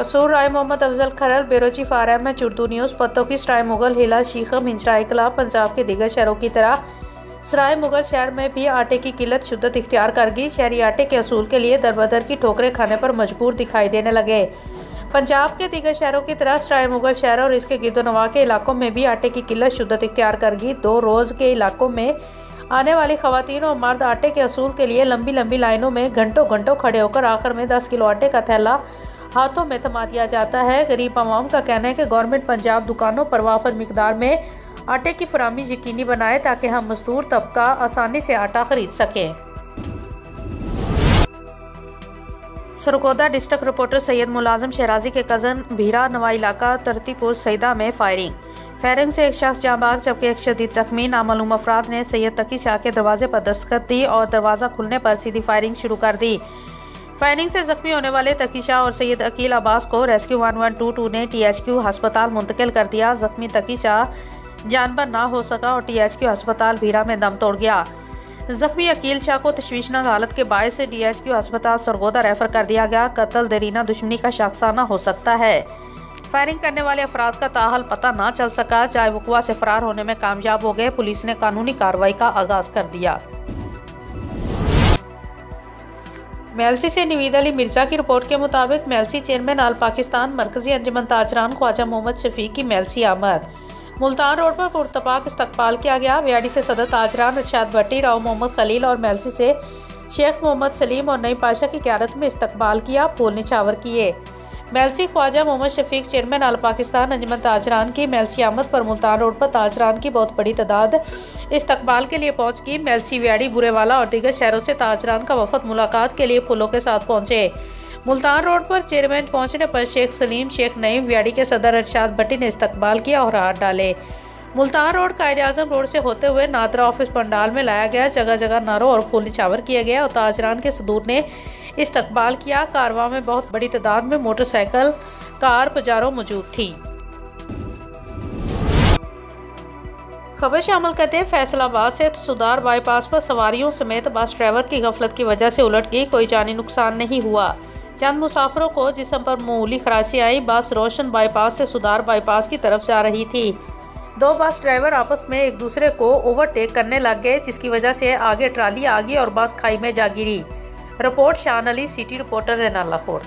कसूर राय मोहम्मद अफजल खरल बेरोची फारम में चुर्दू न्यूज़ पत्तों की सराय मुगल हिला शीखम हिंजरा इकलाब पंजाब के दीगर शहरों की तरह सराय मुगल शहर में भी आटे की किल्लत शिद्दत इख्तियार कर गई। शहरी आटे के असूल के लिए दरबदर की ठोकरें खाने पर मजबूर दिखाई देने लगे। पंजाब के दीगर शहरों की तरह सराय मुगल शहर और इसके गिरदोनवा के इलाकों में भी आटे की किल्लत शिद्दत इख्तियार कर गई। 2 रोज़ के इलाकों में आने वाली खवातीन और मर्द आटे के असूल के लिए लंबी लंबी लाइनों में घंटों घंटों खड़े होकर आखिर में 10 किलो आटे का थैला हाथों में थमा दिया जाता है। गरीब आवाम का कहना है कि गवर्नमेंट पंजाब दुकानों पर वाफर मिकदार में आटे की फराहमी यकीनी बनाए ताकि हम मजदूर तबका आसानी से आटा खरीद सकें। सरगोदा डिस्ट्रिक्ट रिपोर्टर सैयद मुलाजिम शहराजी के कज़न भीरा नवा इलाका तरतीपुर सईदा में फायरिंग से एक शख्स जाँ बाग जबकि एक शदीद जख्मी नामालूम अफराद ने सैयद तकी शाह के दरवाजे पर दस्तखत दी और दरवाज़ा खुलने पर सीधी फायरिंग शुरू कर दी। फायरिंग से जख्मी होने वाले तकी शाह और सैयद अकील अब्बास को रेस्क्यू 1122 ने THQ अस्पताल मुंतकिल कर दिया। जख्मी तकी शाह जानबर ना हो सका और THQ अस्पताल भीरा में दम तोड़ गया। जख्मी अकील शाह को तशवीशनाक हालत के बायस से DHQ अस्पताल सरगोदा रेफर कर दिया गया। कत्ल देरीना दुश्मनी का शाखसाना हो सकता है। फायरिंग करने वाले अफराद का ताहल पता ना चल सका। चाहे वकुआ से फरार होने में कामयाब हो गए, पुलिस ने कानूनी कार्रवाई का आगाज कर दिया। मेलसी से नवीद अली मिर्जा की रिपोर्ट के मुताबिक मेलसी चेयरमैन आल पाकिस्तान मरकजी अंजुमन ताजरान ख्वाजा मोहम्मद शफीक की मेलसी आमद। मुल्तान रोड पर पुरतपाक इस्तकबाल किया गया। व्याडी से सदर ताजरान अरशाद भट्टी, राव मोहम्मद खलील और मेलसी से शेख मोहम्मद सलीम और नई पाशा की क़यादत में इस्तकबाल किया, फूल निछावर किए। मेलसी ख्वाजा मोहम्मद शफीक चेयरमैन आल पाकिस्तान अंजुमन ताजरान की मेलसी आमद पर मुल्तान रोड पर ताजरान की बहुत बड़ी तादाद इस्तकबाल के लिए पहुंच गई। मेलसी, व्याडी, बुरेवाला और दीगर शहरों से ताजरान का वफद मुलाकात के लिए फूलों के साथ पहुंचे। मुल्तान रोड पर चेयरमैन पहुंचने पर शेख सलीम, शेख नईम, व्याडी के सदर अरशाद भट्टी ने इस्तकबाल किया और हाथ डाले। मुल्तान रोड कायद-ए-आज़म रोड से होते हुए नादरा ऑफिस पंडाल में लाया गया। जगह जगह नारों और फूल निछावर किया गया और ताजरान के सदूर ने इस्तकबाल किया। कारवां में बहुत बड़ी तादाद में मोटरसाइकिल, कार, पजारों मौजूद थी। खबर शामिल करते हैं फैसलाबाद से। सुधार बाईपास पर सवारियों समेत बस ड्राइवर की गफलत की वजह से उलट गई, कोई जानी नुकसान नहीं हुआ। चंद मुसाफिरों को जिस्म पर मामूली खराशी आई। बस रोशन बाईपास से सुधार बाईपास की तरफ जा रही थी। 2 बस ड्राइवर आपस में एक दूसरे को ओवरटेक करने लग गए, जिसकी वजह से आगे ट्राली आ गई और बस खाई में जा गिरी। रिपोर्ट शान अली, सिटी रिपोर्टर, रेना लाहौर।